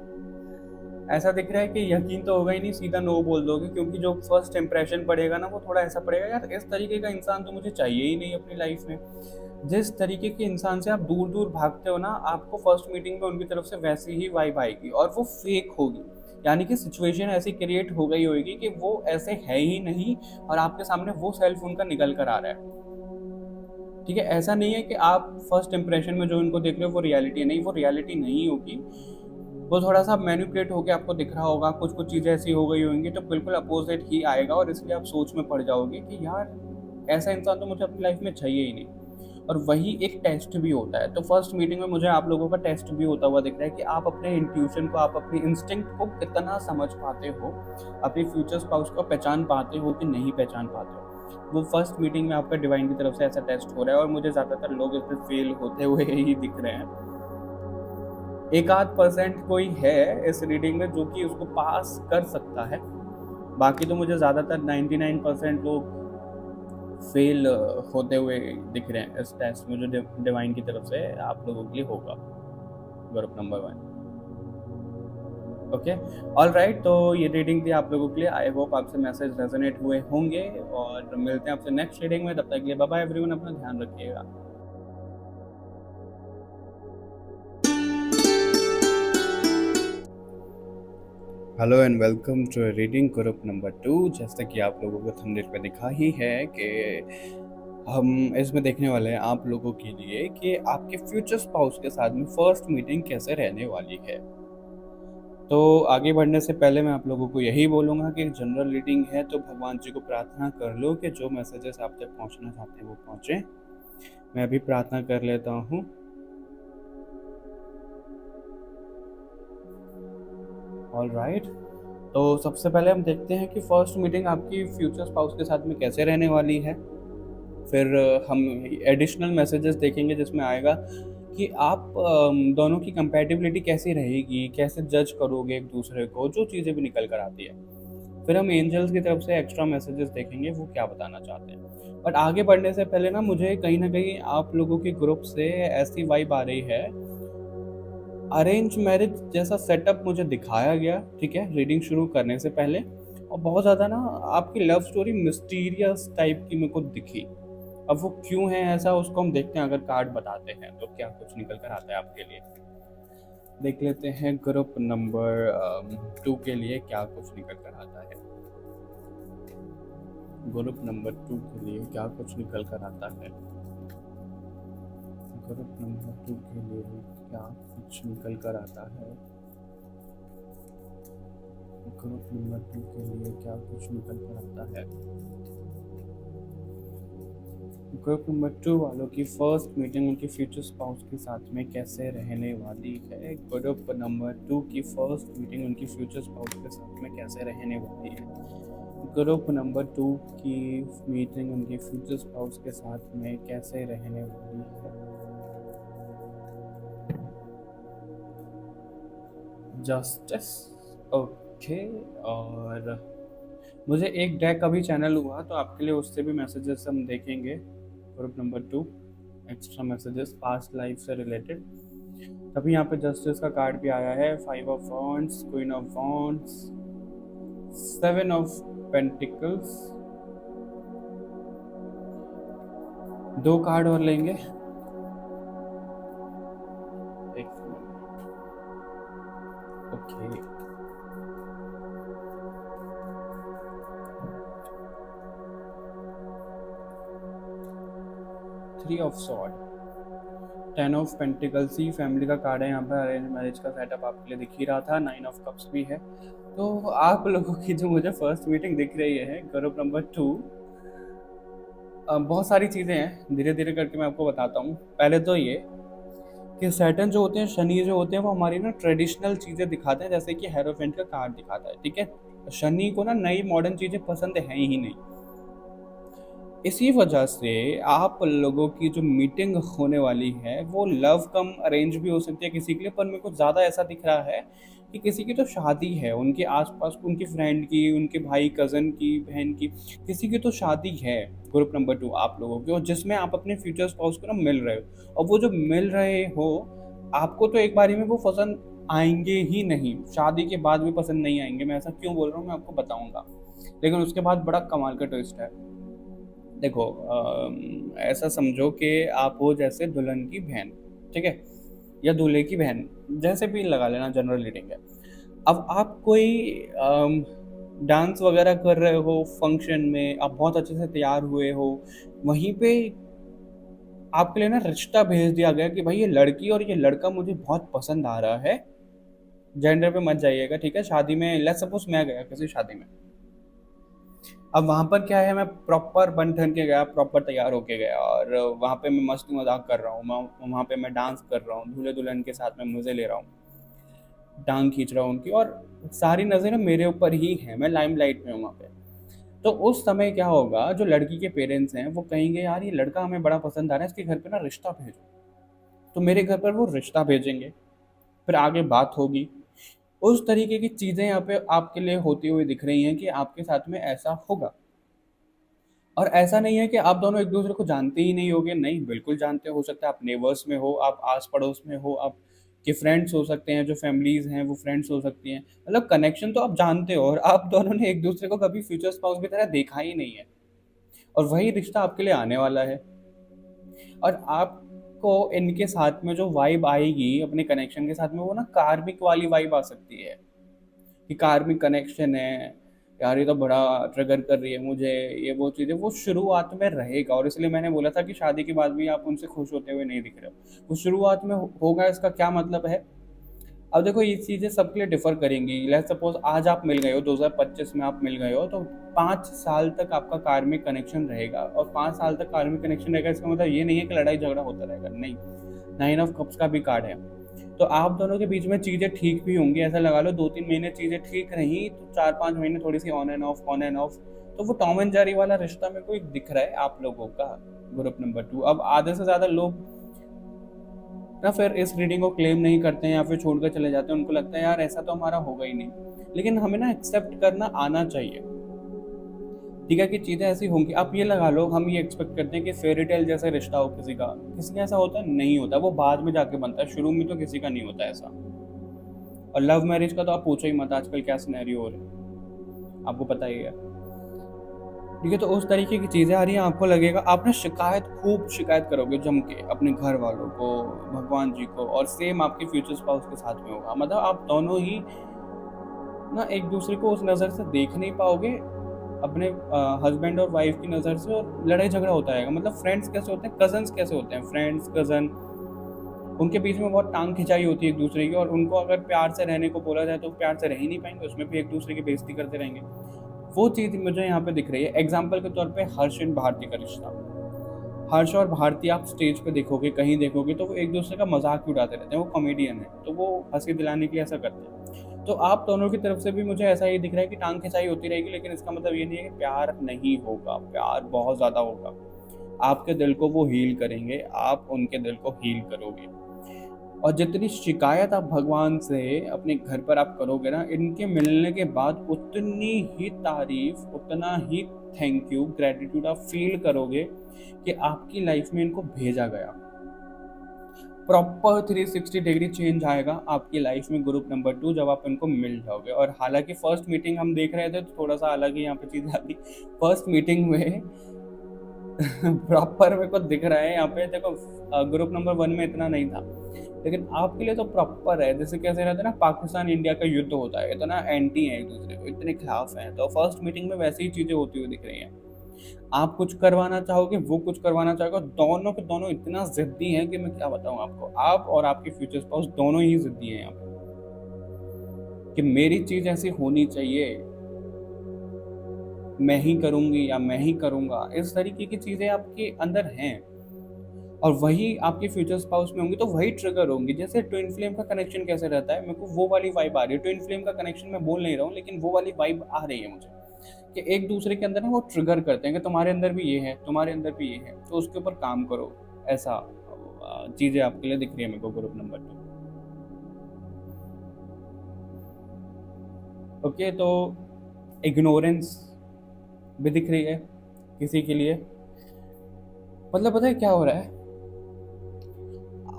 ऐसा दिख रहा है कि यकीन तो होगा ही नहीं, सीधा नो बोल दोगे, क्योंकि जो फर्स्ट इंप्रेशन पड़ेगा ना, वो थोड़ा ऐसा पड़ेगा, यार इस तरीके का इंसान तो मुझे चाहिए ही नहीं अपनी लाइफ में। जिस तरीके के इंसान से आप दूर दूर भागते हो ना, आपको फर्स्ट मीटिंग में उनकी तरफ से वैसी ही वाइब आएगी, और वो फेक होगी, यानी कि सिचुएशन ऐसी क्रिएट हो गई होगी कि वो ऐसे है ही नहीं, और आपके सामने वो सेल्फ उनका निकल कर आ रहा है। ठीक है, ऐसा नहीं है कि आप फर्स्ट इंप्रेशन में जो इनको देख रहे हो वो रियलिटी है, नहीं, वो रियलिटी नहीं होगी, वो थोड़ा सा मैनिपुलेट होकर आपको दिख रहा होगा, कुछ कुछ चीज़ें ऐसी हो गई होंगी, तो बिल्कुल अपोजिट ही आएगा, और इसलिए आप सोच में पड़ जाओगे कि यार ऐसा इंसान तो मुझे अपनी लाइफ में चाहिए ही नहीं। और वही एक टेस्ट भी होता है, तो फर्स्ट मीटिंग में मुझे आप लोगों का टेस्ट भी होता हुआ दिख रहा है कि आप अपने इंट्यूशन को, आप अपनी इंस्टिंक्ट को कितना समझ पाते हो, अपने फ्यूचर स्पाउस को पहचान पाते हो कि नहीं पहचान पाते हो। वो फर्स्ट मीटिंग में आपका डिवाइन की तरफ से ऐसा टेस्ट हो रहा है, और मुझे ज़्यादातर लोग इस पर फेल होते हुए ही दिख रहे हैं। एक आध परसेंट कोई है इस रीडिंग में जो कि उसको पास कर सकता है, बाकी तो मुझे ज़्यादातर 99% लोग फेल होते हुए दिख रहे हैं इस टेस्ट में, जो डिवाइन की तरफ से आप लोगों के लिए होगा, group number 1। Okay, all right, तो ये रीडिंग थी आप लोगों के लिए। आई होप आपसे मैसेज रेजोनेट हुए होंगे, और मिलते हैं आपसे नेक्स्ट रीडिंग में। तब तक के लिए बाय बाय एवरीवन, अपना ध्यान रखिएगा। Hello and welcome to reading group number 2। जैसा कि आप लोगों को थंबनेल पे दिखा ही है कि हम इसमें देखने वाले हैं आप लोगों के लिए कि आपके फ्यूचर स्पाउस के साथ में फर्स्ट मीटिंग कैसे रहने वाली है। तो आगे बढ़ने से पहले मैं आप लोगों को यही बोलूँगा कि जनरल रीडिंग है, तो भगवान जी को प्रार्थना कर लो कि जो मैसेजेस आप तक पहुँचना चाहते हैं वो पहुँचे। मैं अभी प्रार्थना कर लेता हूँ। ऑल राइट, तो सबसे पहले हम देखते हैं कि फर्स्ट मीटिंग आपकी फ्यूचर स्पाउस के साथ में कैसे रहने वाली है। फिर हम एडिशनल मैसेजेस देखेंगे जिसमें आएगा कि आप दोनों की कंपैटिबिलिटी कैसी रहेगी, कैसे जज करोगे एक दूसरे को, जो चीज़ें भी निकल कर आती है। फिर हम एंजल्स की तरफ से एक्स्ट्रा मैसेजेस देखेंगे, वो क्या बताना चाहते हैं। बट आगे बढ़ने से पहले मुझे कहीं ना कहीं आप लोगों के ग्रुप से ऐसी वाइब आ रही है, अरेंज मैरिज जैसा सेटअप मुझे दिखाया गया, ठीक है, रीडिंग शुरू करने से पहले। और बहुत ज़्यादा आपकी लव स्टोरी मिस्टीरियस टाइप की मेरे को दिखी। अब वो क्यों है ऐसा, उसको हम देखते हैं, अगर कार्ड बताते हैं तो क्या कुछ निकल कर आता है आपके लिए। देख लेते हैं ग्रुप नंबर 2 के लिए क्या कुछ निकल कर आता है। ग्रुप नंबर 2 के लिए क्या कुछ निकल कर आता है। ग्रुप नंबर 2 के लिए क्या कुछ निकल कर आता है? ग्रुप नंबर 2 के लिए क्या कुछ निकल कर आता है? ग्रुप नंबर 2 वालों की फर्स्ट मीटिंग उनके फ्यूचर स्पाउस के साथ में कैसे रहने वाली है? ग्रुप नंबर 2 की फर्स्ट मीटिंग उनकी फ्यूचर स्पाउस के साथ में कैसे रहने वाली है? ग्रुप नंबर 2 की मीटिंग उनके फ्यूचर स्पाउस के साथ में कैसे रहने वाली है? जस्टिस। ओके। और मुझे एक डेक अभी चैनल हुआ तो आपके लिए उससे भी मैसेजेस हम देखेंगे। Group number 2 extra messages past life से रिलेटेड। तभी यहाँ पे जस्टिस का कार्ड भी आया है, 5 of wands, queen of wands, 7 of pentacles. 2 card और लेंगे। एक okay. Three of sword, 10 of pentacles he family का कार्ड है यहाँ पर। अरेंज मैरिज का सेटअप आपके लिए दिख ही रहा था। 9 ऑफ कप्स भी है। तो आप लोगों की जो मुझे फर्स्ट मीटिंग दिख रही है ग्रुप नंबर 2, बहुत सारी चीज़ें हैं, धीरे धीरे करके मैं आपको बताता हूँ। पहले तो ये कि सैटर्न जो होते हैं, शनि जो होते हैं, वो हमारी ना ट्रेडिशनल चीज़ें दिखाते हैं, जैसे कि हेरोफेंट का कार्ड दिखाता है, ठीक है। शनि को ना नई मॉडर्न चीज़ें पसंद है ही नहीं। इसी वजह से आप लोगों की जो मीटिंग होने वाली है वो लव कम अरेंज भी हो सकती है किसी के लिए, पर मेरे को ज़्यादा ऐसा दिख रहा है कि किसी की तो शादी है, उनके आसपास उनकी फ्रेंड की, उनके भाई कज़न की, बहन की, किसी की तो शादी है ग्रुप नंबर 2 आप लोगों की, और जिसमें आप अपने फ्यूचर स्पाउस को ना मिल रहे हो। और वो जो मिल रहे हो, आपको तो एक बारी में वो पसंद आएंगे ही नहीं, शादी के बाद भी पसंद नहीं आएंगे। मैं ऐसा क्यों बोल रहा हूँ मैं आपको बताऊंगा, लेकिन उसके बाद बड़ा कमाल का ट्विस्ट है। देखो, ऐसा समझो कि आप हो जैसे दुल्हन की बहन, ठीक है, या दूल्हे की बहन, जैसे भी लगा लेना, जनरल रीडिंग है। अब आप कोई डांस वगैरह कर रहे हो फंक्शन में, आप बहुत अच्छे से तैयार हुए हो, वहीं पे आपके लिए ना रिश्ता भेज दिया गया कि भाई ये लड़की और ये लड़का मुझे बहुत पसंद आ रहा है। जेंडर पे मत जाइएगा, ठीक है। शादी में लेट्स सपोज मैं गया किसी शादी में, अब वहाँ पर क्या है, मैं प्रॉपर बन ठन के गया, प्रॉपर तैयार होके गया, और वहाँ पे मैं मस्ती मजाक कर रहा हूँ, वहाँ पे मैं डांस कर रहा हूँ, दूल्हे दुल्हन के साथ में मज़े ले रहा हूँ, टांग खींच रहा हूँ उनकी, और सारी नज़रें मेरे ऊपर ही हैं, मैं लाइमलाइट में हूँ वहाँ पे। तो उस समय क्या होगा, जो लड़की के पेरेंट्स हैं वो कहेंगे यार ये लड़का हमें बड़ा पसंद आ रहा है, इसके घर पे ना रिश्ता भेजो। तो मेरे घर पर वो रिश्ता भेजेंगे, फिर आगे बात होगी। उस तरीके की चीज़ें यहाँ पे आपके लिए होती हुई दिख रही हैं कि आपके साथ में ऐसा होगा। और ऐसा नहीं है कि आप दोनों एक दूसरे को जानते ही नहीं होगे, नहीं, बिल्कुल जानते हो सकता है। आप नेबर्स में हो, आप आस पड़ोस में हो, आप के फ्रेंड्स हो सकते हैं, जो फैमिलीज हैं वो फ्रेंड्स हो सकती हैं, मतलब कनेक्शन तो आप जानते हो, और आप दोनों ने एक दूसरे को कभी फ्यूचर स्पाउस की तरह देखा ही नहीं है, और वही रिश्ता आपके लिए आने वाला है। और आपको इनके साथ में जो वाइब आएगी अपने कनेक्शन के साथ में, वो ना कार्मिक वाली वाइब आ सकती है कि कार्मिक कनेक्शन है यार, ये तो बड़ा ट्रिगर कर रही है मुझे, ये वो चीज़ें वो शुरुआत में रहेगा। और इसलिए मैंने बोला था कि शादी के बाद भी आप उनसे खुश होते हुए नहीं दिख रहे हो, वो शुरुआत में होगा। इसका क्या मतलब है? अब देखो, ये चीज़ें सबके लिए डिफर करेंगी। लेट्स सपोज आज आप मिल गए हो, 2025 में आप मिल गए हो, तो 5 साल तक आपका कार्मिक कनेक्शन रहेगा, और 5 साल तक कार्मिक कनेक्शन रहेगा इसका मतलब ये नहीं है कि लड़ाई झगड़ा होता रहेगा, नहीं। 9 ऑफ कप्स का भी कार्ड है। तो आप दोनों के बीच में चीज़ें ठीक भी होंगी, ऐसा लगा लो 2-3 महीने चीज़ें ठीक रही, तो 4-5 महीने थोड़ी सी on and off, on and off. तो वो टॉम एंड जेरी वाला रिश्ता मेरे को एक दिख रहा है आप लोगों का, ग्रुप नंबर 2। अब आधे से ज़्यादा लोग ना फिर इस रीडिंग को क्लेम नहीं करते हैं या फिर छोड़कर चले जाते हैं, उनको लगता है यार ऐसा तो हमारा होगा ही नहीं। लेकिन हमें ना एक्सेप्ट करना आना चाहिए, ठीक है, कि चीज़ें ऐसी होंगी। आप ये लगा लो, हम ये एक्सपेक्ट करते हैं कि फेरी टेल जैसा रिश्ता हो किसी का ऐसा होता है, नहीं होता, वो बाद में जाके बनता है, शुरू में तो किसी का नहीं होता ऐसा। और लव मैरिज का तो आप पूछो ही मत, आजकल क्या सिनेरियो हो रहे हैं आपको पता ही है, ठीक है। तो उस तरीके की चीज़ें आ रही हैं, आपको लगेगा आप ना खूब शिकायत करोगे जम के अपने घर वालों को, भगवान जी को, और सेम आपके फ्यूचर स्पाउस के साथ में होगा। मतलब आप दोनों ही ना एक दूसरे को उस नज़र से देख नहीं पाओगे, अपने हस्बैंड और वाइफ की नज़र से, और लड़ाई झगड़ा होता रहेगा। मतलब फ्रेंड्स कैसे होते हैं, कजन्स कैसे होते हैं, फ्रेंड्स कज़न, उनके बीच में बहुत टांग खिंचाई होती है एक दूसरे की, और उनको अगर प्यार से रहने को बोला जाए तो प्यार से रह ही नहीं पाएंगे, उसमें भी एक दूसरे की बेइज्जती करते रहेंगे। वो चीज़ मुझे यहाँ पे दिख रही है। एग्जाम्पल के तौर पे हर्ष एंड भारती का रिश्ता, हर्ष और भारती आप स्टेज पे देखोगे, कहीं देखोगे, तो वो एक दूसरे का मजाक भी उड़ाते रहते हैं। वो कॉमेडियन है तो वो हंसी दिलाने के लिए ऐसा करते हैं। तो आप दोनों की तरफ से भी मुझे ऐसा ही दिख रहा है कि टांग खिंचाई होती रहेगी, लेकिन इसका मतलब ये नहीं है कि प्यार नहीं होगा, प्यार बहुत ज़्यादा होगा। आपके दिल को वो हील करेंगे, आप उनके दिल को हील करोगे। और जितनी शिकायत आप भगवान से अपने घर पर आप करोगे ना, इनके मिलने के बाद उतनी ही तारीफ, उतना ही थैंक यू, ग्रेटिट्यूड आप फील करोगे कि आपकी लाइफ में इनको भेजा गया। प्रॉपर 360 डिग्री चेंज आएगा आपकी लाइफ में ग्रुप नंबर 2 जब आप इनको मिल जाओगे। और हालांकि फर्स्ट मीटिंग हम देख रहे थे तो थोड़ा सा अलग ही यहाँ पे चीज़ आती। फर्स्ट मीटिंग में प्रॉपर मेरे को दिख रहा है यहाँ पे, देखो ग्रुप नंबर 1 में इतना नहीं था, लेकिन आपके लिए तो प्रॉपर है। जैसे कैसे रहता है ना, पाकिस्तान इंडिया का युद्ध होता है, इतना एंटी है एक दूसरे को, इतने खिलाफ हैं, तो फर्स्ट मीटिंग में वैसी ही चीजें होती हुई दिख रही हैं। आप कुछ करवाना चाहोगे, वो कुछ करवाना चाहोगे, दोनों के दोनों इतना जिद्दी हैं कि मैं क्या बताऊं आपको। आप और आपके फ्यूचर स्पाउस दोनों ही जिद्दी हैं यहाँ पे, कि मेरी चीज ऐसी होनी चाहिए, मैं ही करूंगी या मैं ही करूंगा, इस तरीके की चीजें आपके अंदर हैं। और वही आपके फ्यूचर स्पाउस में होंगी तो वही ट्रिगर होंगी। जैसे ट्विन फ्लेम का कनेक्शन कैसे रहता है, मेरे को वो वाली वाइब आ रही है। ट्विन फ्लेम का कनेक्शन मैं बोल नहीं रहा हूँ, लेकिन वो वाली वाइब आ रही है मुझे, कि एक दूसरे के अंदर ना वो ट्रिगर करते हैं कि तुम्हारे अंदर भी ये है, तुम्हारे अंदर भी ये है, तो उसके ऊपर काम करो। ऐसा चीजें आपके लिए दिख रही है मेरे को ग्रुप नंबर 2। ओके, तो इग्नोरेंस भी दिख रही है किसी के लिए। मतलब पता है क्या हो रहा है,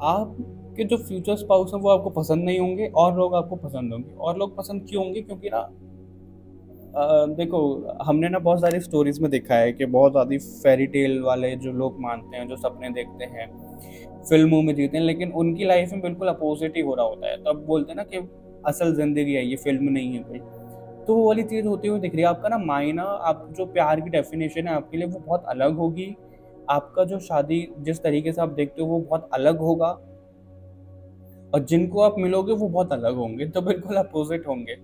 आपके जो फ्यूचर स्पाउस हैं वो आपको पसंद नहीं होंगे, और लोग आपको पसंद होंगे। और लोग पसंद क्यों होंगे, क्योंकि ना देखो, हमने ना बहुत सारी स्टोरीज में देखा है कि बहुत ज़्यादा फेरी टेल वाले जो लोग मानते हैं, जो सपने देखते हैं, फिल्मों में जीते हैं, लेकिन उनकी लाइफ में बिल्कुल अपोजिट ही हो रहा होता है। तो अब बोलते हैं ना कि असल जिंदगी है ये, फिल्म नहीं है कोई। तो वो वाली चीज़ होती हुई दिख रही है। आपका ना मायना, आप जो प्यार की डेफिनेशन है आपके लिए वो बहुत अलग होगी। आपका जो शादी जिस तरीके से आप देखते हो वो बहुत अलग होगा, और जिनको आप मिलोगे वो बहुत अलग होंगे, तो बिल्कुल अपोजिट होंगे।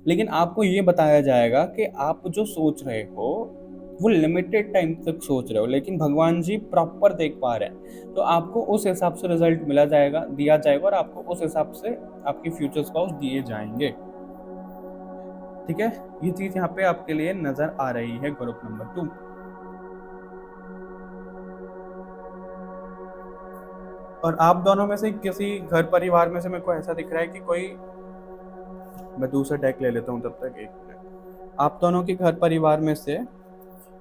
लेकिन आपको ये बताया जाएगा कि आप जो सोच रहे हो वो लिमिटेड टाइम तक सोच रहे हो, लेकिन भगवान जी प्रॉपर देख पा रहे हैं, तो आपको उस हिसाब से रिजल्ट मिला जाएगा, दिया जाएगा, और आपको उस हिसाब से आपके फ्यूचर स्पाउस दिए जाएंगे। ठीक है, ये चीज यहाँ पे आपके लिए नजर आ रही है ग्रुप नंबर 2। और आप दोनों में से किसी घर परिवार में से मेरे को ऐसा दिख रहा है कि कोई, मैं दूसरा डेक ले लेता हूँ तब तक, एक मिनट। आप दोनों के घर परिवार में से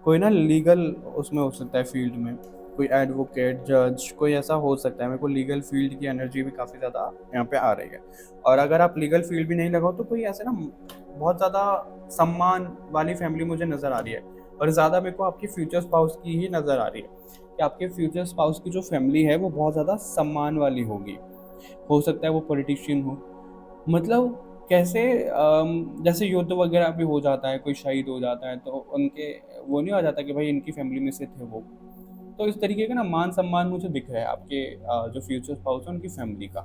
कोई ना लीगल उसमें हो सकता है, फील्ड में कोई एडवोकेट, जज, कोई ऐसा हो सकता है। मेरे को लीगल फील्ड की एनर्जी भी काफ़ी ज़्यादा यहाँ पे आ रही है। और अगर आप लीगल फील्ड भी नहीं लगाओ तो कोई ऐसे ना बहुत ज़्यादा सम्मान वाली फैमिली मुझे नज़र आ रही है। और ज़्यादा मेरे को आपकी फ्यूचर स्पाउस की ही नज़र आ रही है, कि आपके फ्यूचर स्पाउस की जो फैमिली है वो बहुत ज़्यादा सम्मान वाली होगी। हो सकता है वो पॉलिटिशियन हो, मतलब कैसे, जैसे युद्ध वगैरह भी हो जाता है, कोई शहीद हो जाता है तो उनके वो नहीं हो जाता कि भाई इनकी फैमिली में से थे वो। तो इस तरीके का ना मान सम्मान मुझे दिख रहा है आपके जो फ्यूचर स्पाउस है उनकी फैमिली का।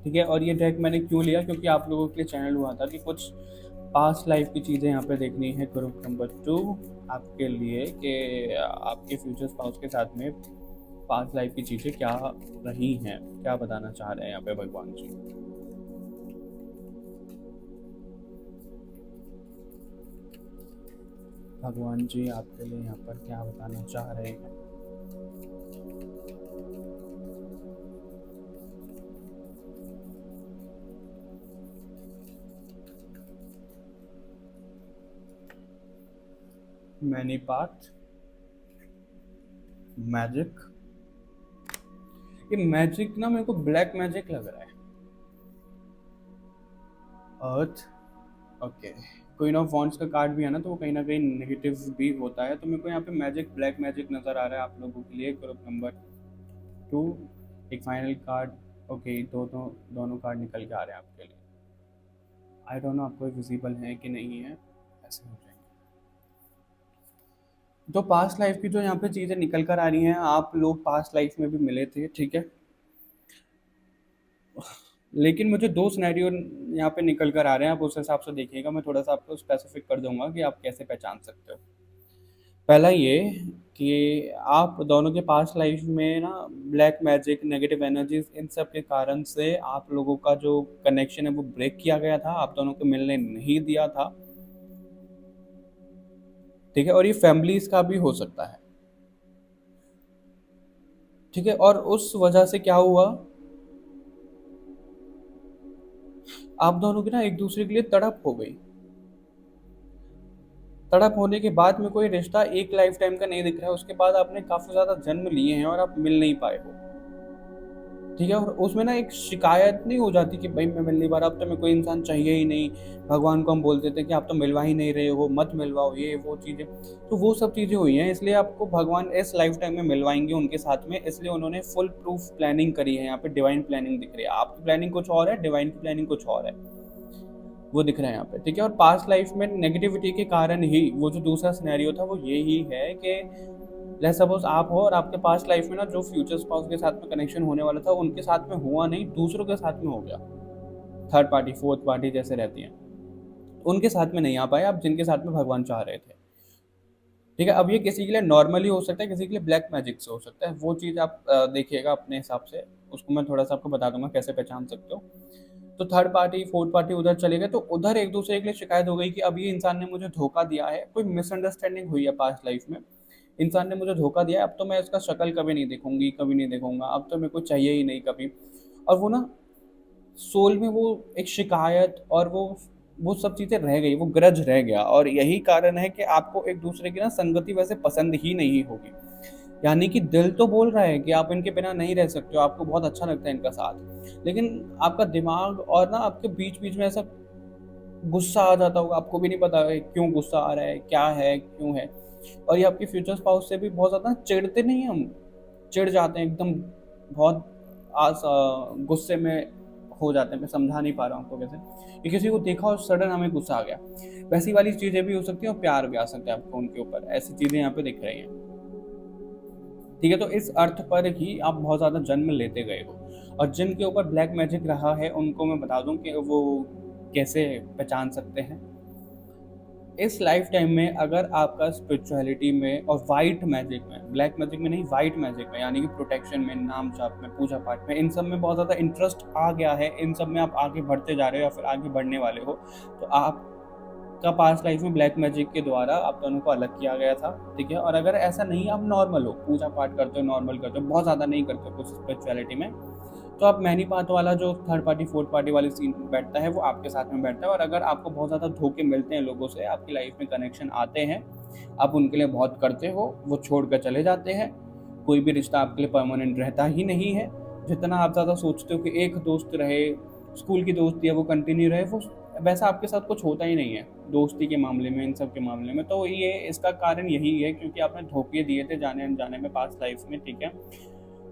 ठीक है, और ये डेक मैंने क्यों लिया, क्योंकि आप लोगों के लिए चैनल हुआ था कि कुछ पास्ट लाइफ की चीज़ें यहाँ पे देखनी है ग्रुप नंबर 2 आपके लिए, कि आपके फ्यूचर स्पाउस के साथ में पास्ट लाइफ की चीज़ें क्या रही हैं, क्या बताना चाह रहे हैं यहाँ पे भगवान जी। भगवान जी आपके लिए यहाँ पर क्या बताना चाह रहे हैं। Many path, magic. ये मैजिक ना मेरे को ब्लैक मैजिक लग रहा है। अर्थ, ओके। क्वीन ऑफ वॉन्ड्स का कार्ड भी है ना, तो वो कहीं ना कहीं नेगेटिव भी होता है। तो मेरे को यहाँ पे मैजिक, ब्लैक मैजिक नजर आ रहा है आप लोगों के लिए ग्रुप नंबर 2। एक फाइनल कार्ड, ओके, दोनों कार्ड निकल के आ रहे हैं आपके लिए। आई डोंट नो आपको विजिबल है कि नहीं है, ऐसे हो जाएंगे। तो पास्ट लाइफ की जो यहाँ पे चीज़ें निकल कर आ रही हैं, आप लोग पास्ट लाइफ में भी मिले थे, ठीक है। लेकिन मुझे दो सिनेरियो यहाँ पे निकल कर आ रहे हैं, आप उस हिसाब से देखिएगा, मैं थोड़ा सा आपको स्पेसिफिक कर दूंगा कि आप कैसे पहचान सकते हो। पहला ये कि आप दोनों के पास लाइफ में ना ब्लैक मैजिक, नेगेटिव एनर्जीज, इन सब के कारण से आप लोगों का जो कनेक्शन है वो ब्रेक किया गया था, आप दोनों को मिलने नहीं दिया था। ठीक है, और ये फैमिलीज का भी हो सकता है। ठीक है, और उस वजह से क्या हुआ, आप दोनों की ना एक दूसरे के लिए तड़प हो गई। तड़प होने के बाद में कोई रिश्ता एक लाइफ टाइम का नहीं दिख रहा है, उसके बाद आपने काफी ज्यादा जन्म लिए हैं और आप मिल नहीं पाए हो। ठीक है, और उसमें ना एक शिकायत नहीं हो जाती कि भाई मैं मिल नहीं पा रहा, अब तो मैं कोई इंसान चाहिए ही नहीं। भगवान को हम बोलते थे कि आप तो मिलवा ही नहीं रहे हो, मत मिलवाओ, ये वो चीजें। तो वो सब चीजें हुई हैं, इसलिए आपको भगवान इस लाइफ टाइम में मिलवाएंगे उनके साथ में, इसलिए उन्होंने फुल प्रूफ प्लानिंग करी है। यहाँ पे डिवाइन प्लानिंग दिख रही है, आपकी प्लानिंग कुछ और है, डिवाइन की प्लानिंग कुछ और है, वो दिख रहा है यहाँ पे। ठीक है, और पास्ट लाइफ में नेगेटिविटी के कारण ही वो जो दूसरा सिनेरियो था वो ये ही है कि लेट्स सपोज आप हो और आपके पास्ट लाइफ में ना जो फ्यूचर स्पाउस के साथ में कनेक्शन होने वाला था उनके साथ में हुआ नहीं, दूसरों के साथ में हो गया। थर्ड पार्टी, फोर्थ पार्टी जैसे रहती हैं, उनके साथ में नहीं आ पाए आप, जिनके साथ में भगवान चाह रहे थे। ठीक है, अब ये किसी के लिए नॉर्मली हो सकता है, किसी के लिए ब्लैक मैजिक से हो सकता है, वो चीज़ आप देखिएगा अपने हिसाब से, उसको मैं थोड़ा सा आपको बता दूंगा कैसे पहचान सकते हो। तो थर्ड पार्टी, फोर्थ पार्टी उधर चले गए, तो उधर एक दूसरे के लिए शिकायत हो गई कि अब ये इंसान ने मुझे धोखा दिया है, कोई मिसअंडरस्टैंडिंग हुई है पास्ट लाइफ में, इंसान ने मुझे धोखा दिया है, अब तो मैं इसका शक्ल कभी नहीं देखूंगी, कभी नहीं देखूंगा, अब तो मेरे को चाहिए ही नहीं कभी। और वो ना सोल में वो एक शिकायत और वो सब चीज़ें रह गई, वो ग्रज रह गया, और यही कारण है कि आपको एक दूसरे की ना संगति वैसे पसंद ही नहीं होगी। यानी कि दिल तो बोल रहा है कि आप इनके बिना नहीं रह सकते हो, आपको बहुत अच्छा लगता है इनका साथ, लेकिन आपका दिमाग और ना आपके बीच बीच में ऐसा गुस्सा आ जाता होगा, आपको भी नहीं पता है क्यों गुस्सा आ रहा है, क्या है, क्यों है। और ये आपके फ्यूचर स्पाउस से भी बहुत ज़्यादा चिढ़ते नहीं हैं हम, चिढ़ जाते हैं एकदम, बहुत गुस्से में हो जाते हैं। मैं समझा नहीं पा रहा हूँ आपको कैसे, कि किसी को देखा और सडन हमें गुस्सा आ गया, वैसी वाली चीज़ें भी हो सकती हैं, और प्यार भी आ सकता है आपको उनके ऊपर, ऐसी चीज़ें यहाँ पे दिख रही हैं। ठीक है, तो इस अर्थ पर ही आप बहुत ज़्यादा जन्म लेते गए हो, और जिनके ऊपर ब्लैक मैजिक रहा है उनको मैं बता दूं कि वो कैसे पहचान सकते हैं। इस लाइफ टाइम में अगर आपका स्पिरिचुअलिटी में और वाइट मैजिक में, ब्लैक मैजिक में नहीं, वाइट मैजिक में, यानी कि प्रोटेक्शन में, नाम जाप में, पूजा पाठ में, इन सब में बहुत ज़्यादा इंटरेस्ट आ गया है, इन सब में आप आगे बढ़ते जा रहे हो या फिर आगे बढ़ने वाले हो, तो आप का पास्ट लाइफ में ब्लैक मैजिक के द्वारा आप दोनों को अलग किया गया था। ठीक है, और अगर ऐसा नहीं, आप नॉर्मल हो, पूजा पाठ करते हो, नॉर्मल करते हो, बहुत ज़्यादा नहीं करते हो कुछ स्पिरिचुअलिटी में, तो आप मैनी पाथ वाला जो थर्ड पार्टी फोर्थ पार्टी वाली सीन बैठता है वो आपके साथ में बैठता है। और अगर आपको बहुत ज़्यादा धोखे मिलते हैं लोगों से, आपकी लाइफ में कनेक्शन आते हैं, आप उनके लिए बहुत करते हो, वो छोड़ कर चले जाते हैं, कोई भी रिश्ता आपके लिए परमानेंट रहता ही नहीं है। जितना आप ज़्यादा सोचते हो कि एक दोस्त रहे, स्कूल की दोस्ती है वो कंटिन्यू रहे, वो वैसा आपके साथ कुछ होता ही नहीं है दोस्ती के मामले में, इन सब के मामले में। तो ये इसका कारण यही है क्योंकि आपने धोखे दिए थे जाने अनजाने में पास्ट लाइफ में। ठीक है,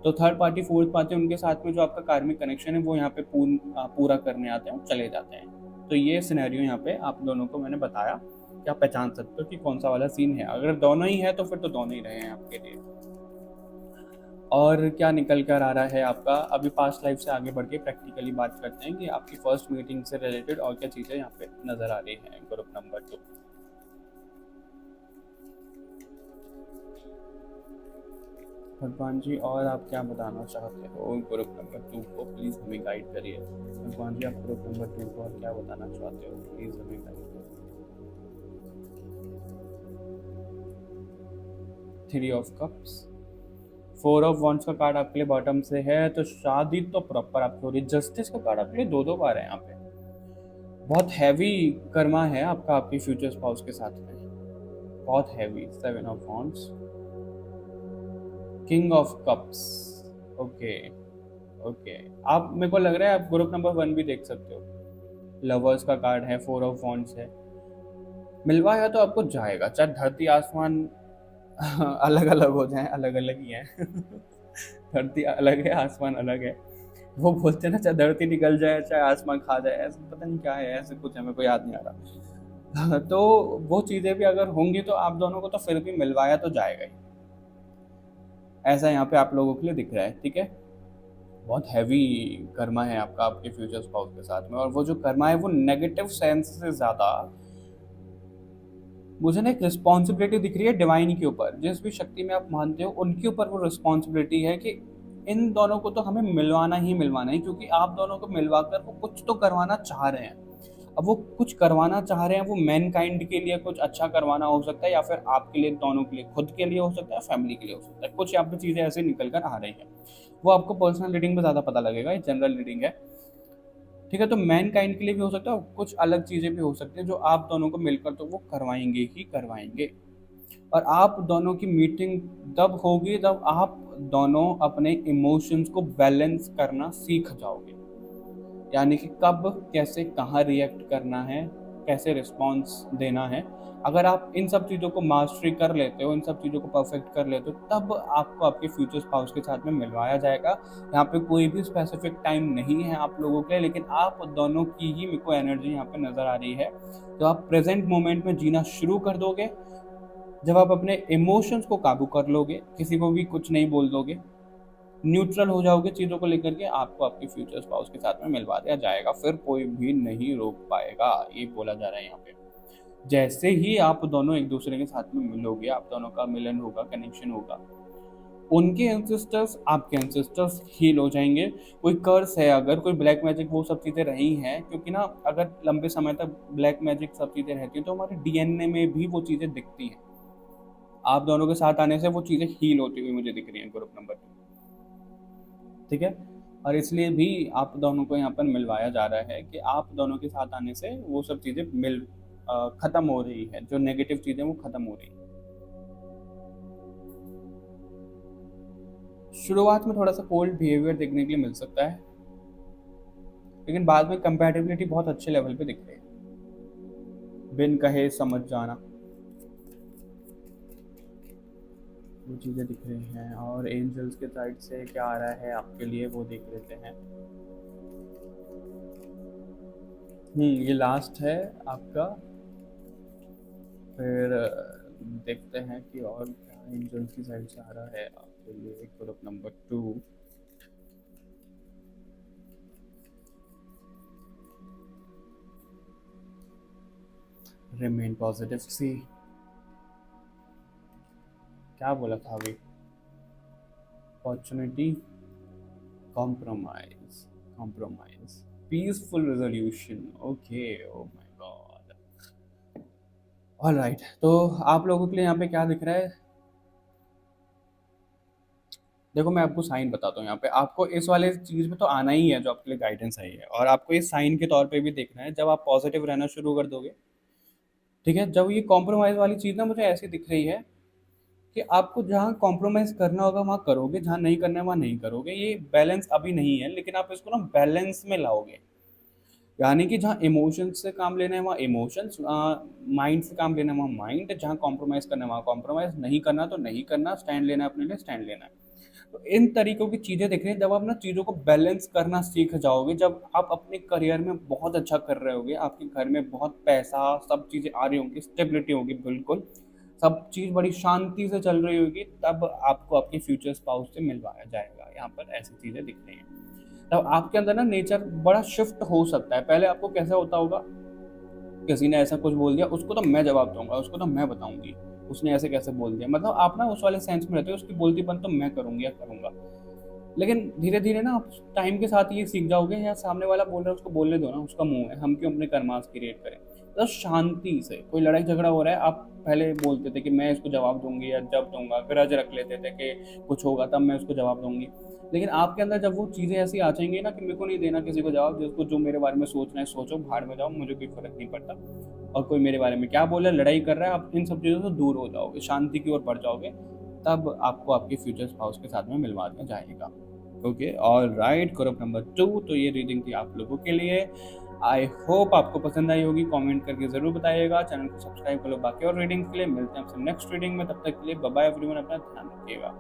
तो थर्ड पार्टी फोर्थ पार्टी उनके साथ में जो आपका कार्मिक कनेक्शन है वो यहाँ पे पूरा करने आते हैं, चले जाते हैं। तो ये सिनेरियो यहाँ पे आप दोनों को मैंने बताया कि आप पहचान सकते हो कि कौन सा वाला सीन है। अगर दोनों ही है तो फिर तो दोनों ही रहे हैं आपके लिए। और क्या निकल कर आ रहा है आपका, अभी पास्ट लाइफ से आगे बढ़ के प्रैक्टिकली बात करते हैं कि आपकी फर्स्ट मीटिंग से रिलेटेड और क्या चीज़ें यहाँ पे नजर आ रही हैं। ग्रुप नंबर 2, भगवान जी और आप क्या बताना चाहते हो ग्रुप नंबर 2 को, प्लीज़ हमें गाइड करिए। भगवान जी, आप ग्रुप नंबर 2 को और क्या बताना चाहते हो, प्लीज़ हमें गाइड करिए। 3 ऑफ कप्स, 4 ऑफ वॉन्ड्स का कार्ड आपके लिए बॉटम से है, तो शादी तो प्रॉपर आपकी हो रही है। जस्टिस का कार्ड आपके लिए 2 बार है यहाँ पे, बहुत हैवी कर्मा है आपका आपकी फ्यूचर स्पाउस के साथ में, बहुत heavy. 7 of wands, king of cups, okay okay. आप, मेरे को लग रहा है आप ग्रुप नंबर 1 भी देख सकते हो। लवर्स का कार्ड है, 4 ऑफ वॉन्ड्स है, मिलवाया तो आपको जाएगा, चाहे धरती आसमान अलग अलग हो जाए, अलग अलग ही है धरती अलग है, आसमान अलग है। वो बोलते हैं ना, चाहे धरती निकल जाए चाहे आसमान खा जाए, ऐसा पता नहीं क्या है, ऐसे कुछ है, मेरे को याद नहीं आ रहा तो वो चीज़ें भी अगर होंगी तो आप दोनों को तो फिर भी मिलवाया तो जाएगा ही, ऐसा यहाँ पे आप लोगों के लिए दिख रहा है। ठीक है, बहुत हैवी कर्मा है आपका आपके फ्यूचर स्पाउस के साथ में, और वो जो कर्मा है वो नेगेटिव सेंस से ज़्यादा मुझे ना एक रिस्पॉन्सिबिलिटी दिख रही है डिवाइन के ऊपर। जिस भी शक्ति में आप मानते हो उनके ऊपर वो रिस्पॉन्सिबिलिटी है कि इन दोनों को तो हमें मिलवाना ही, क्योंकि आप दोनों को मिलवा कर वो कुछ तो करवाना चाह रहे हैं। अब वो कुछ करवाना चाह रहे हैं, वो मैन काइंड के लिए कुछ अच्छा करवाना हो सकता है, या फिर आपके लिए, दोनों के लिए, खुद के लिए हो सकता है, फैमिली के लिए हो सकता है। कुछ यहाँ पे चीज़ें ऐसे निकल कर आ रही हैं, वो आपको पर्सनल रीडिंग में ज़्यादा पता लगेगा, ये जनरल रीडिंग है। ठीक है, तो मैन काइंड के लिए भी हो सकता है, कुछ अलग चीज़ें भी हो सकती हैं जो आप दोनों को मिलकर तो वो करवाएंगे ही करवाएंगे। और आप दोनों की मीटिंग तब होगी जब आप दोनों अपने इमोशंस को बैलेंस करना सीख जाओगे। यानी कि कब, कैसे, कहाँ रिएक्ट करना है, कैसे रिस्पॉन्स देना है। अगर आप इन सब चीज़ों को मास्टरी कर लेते हो, इन सब चीज़ों को परफेक्ट कर लेते हो, तब आपको आपके फ्यूचर स्पाउस के साथ में मिलवाया जाएगा। यहाँ पे कोई भी स्पेसिफिक टाइम नहीं है आप लोगों के लिए, लेकिन आप दोनों की ही मेरे को एनर्जी यहाँ पे नज़र आ रही है। तो आप प्रेजेंट मोमेंट में जीना शुरू कर दोगे, जब आप अपने इमोशंस को काबू कर लोगे, किसी को भी कुछ नहीं बोल दोगे, न्यूट्रल हो जाओगे चीज़ों को लेकर के, आपको आपके फ्यूचर स्पाउस के साथ में मिलवा दिया जाएगा। फिर कोई भी नहीं रोक पाएगा, ये बोला जा रहा है यहाँ पे। जैसे ही आप दोनों एक दूसरे के साथ में मिलोगे, आप दोनों का मिलन होगा, कनेक्शन होगा, उनके एंसेस्टर्स आपके एंसेस्टर्स हील हो जाएंगे। कोई कर्स है, अगर कोई ब्लैक मैजिक, वो सब चीज़ें रही हैं, क्योंकि ना अगर लंबे समय तक ब्लैक मैजिक सब चीज़ें रहती हैं तो हमारे डीएनए में भी वो चीज़ें दिखती हैं। आप दोनों के साथ आने से वो चीज़ें हील होती हुई मुझे दिख रही हैं ग्रुप नंबर 2। ठीक है, और इसलिए भी आप दोनों को यहाँ पर मिलवाया जा रहा है कि आप दोनों के साथ आने से वो सब चीज़ें खत्म हो रही है, जो नेगेटिव चीज़ें वो खत्म हो रही है। शुरुआत में थोड़ा सा कोल्ड बिहेवियर देखने के लिए मिल सकता है, लेकिन बाद में कंपैटिबिलिटी बहुत अच्छे लेवल पे दिख रही है। बिन कहे समझ जाना, वो चीज़ें दिख रही हैं। और एंजल्स के साइड से क्या आ रहा है आपके लिए वो देख लेते हैं। ये लास्ट है आपका। फिर देखते हैं कि और क्या एंजल्स की साइड से आ रहा है आपके लिए group number 2। Remain positive. See क्या बोला था अभी? Opportunity, compromise, peaceful resolution. Okay, oh my god. Alright, तो आप लोगों के लिए यहाँ पे क्या दिख रहा है? देखो, मैं आपको साइन बताता हूँ। यहाँ पे आपको इस वाले चीज़ में तो आना ही है जो आपके लिए गाइडेंस आई है, और आपको ये साइन के तौर पे भी देखना है। जब आप पॉजिटिव रहना शुरू कर दोगे, ठीक है, जब ये कॉम्प्रोमाइज़ वाली चीज़ ना मुझे ऐसी दिख रही है कि आपको जहाँ कॉम्प्रोमाइज़ करना होगा वहाँ करोगे, जहाँ नहीं करना है वहाँ नहीं करोगे। ये बैलेंस अभी नहीं है, लेकिन आप इसको ना बैलेंस में लाओगे। यानी कि जहाँ इमोशंस से काम लेना है वहाँ इमोशंस, माइंड से काम लेना है वहाँ माइंड, जहाँ कॉम्प्रोमाइज़ करना है वहाँ कॉम्प्रोमाइज़, नहीं करना तो नहीं करना, स्टैंड लेना है अपने लिए, स्टैंड लेना है। तो इन तरीकों की चीज़ें देख रहे हैं। जब आप ना चीज़ों को बैलेंस करना सीख जाओगे, जब आप अपने करियर में बहुत अच्छा कर रहे होगे, आपके घर में बहुत पैसा, सब चीज़ें आ रही होंगी, स्टेबिलिटी होगी, बिल्कुल सब चीज़ बड़ी शांति से चल रही होगी, तब आपको आपके फ्यूचर स्पाउस से मिलवाया जाएगा। यहाँ पर ऐसी चीज़ें दिख रही हैं। तब आपके अंदर ना नेचर बड़ा शिफ्ट हो सकता है। पहले आपको कैसा होता होगा, किसी ने ऐसा कुछ बोल दिया, उसको तो मैं जवाब दूंगा, उसको तो मैं बताऊंगी, उसने ऐसे कैसे बोल दिया। मतलब आप ना उस वाले सेंस में रहते हो, उसकी बोलतीपन तो मैं करूंगी या करूंगा। लेकिन धीरे धीरे ना आप टाइम के साथ ये सीख जाओगे, या सामने वाला बोल रहा है उसको बोलने दो ना, उसका मुंह है, हम क्यों अपने कर्मास क्रिएट करें। तो शांति से, कोई लड़ाई झगड़ा हो रहा है, आप पहले बोलते थे कि मैं इसको जवाब दूंगी या जब दूंगा, ग्रज रख लेते थे कि कुछ होगा तब मैं उसको जवाब दूंगी। लेकिन आपके अंदर जब वो चीज़ें ऐसी आ जाएंगी ना कि मेरे को नहीं देना किसी को जवाब, जिसको जो मेरे बारे में सोचना है सोचो, भाड़ में जाओ, मुझे कोई फर्क नहीं पड़ता। और कोई मेरे बारे में क्या बोले, लड़ाई कर रहा है, आप इन सब चीज़ों से दूर हो जाओगे, शांति की ओर बढ़ जाओगे, तब आपको आपके फ्यूचर स्पाउस के साथ में मिलवा दिया जाएगा। Okay, all right, group number 2। तो ये रीडिंग थी आप लोगों के लिए। आई होप आपको पसंद आई होगी। कमेंट करके ज़रूर बताइएगा, चैनल को सब्सक्राइब कर लो बाकी और रीडिंग्स के लिए। मिलते हैं आपसे नेक्स्ट रीडिंग में, तब तक के लिए बाय बाय एवरीवन, अपना ध्यान रखिएगा।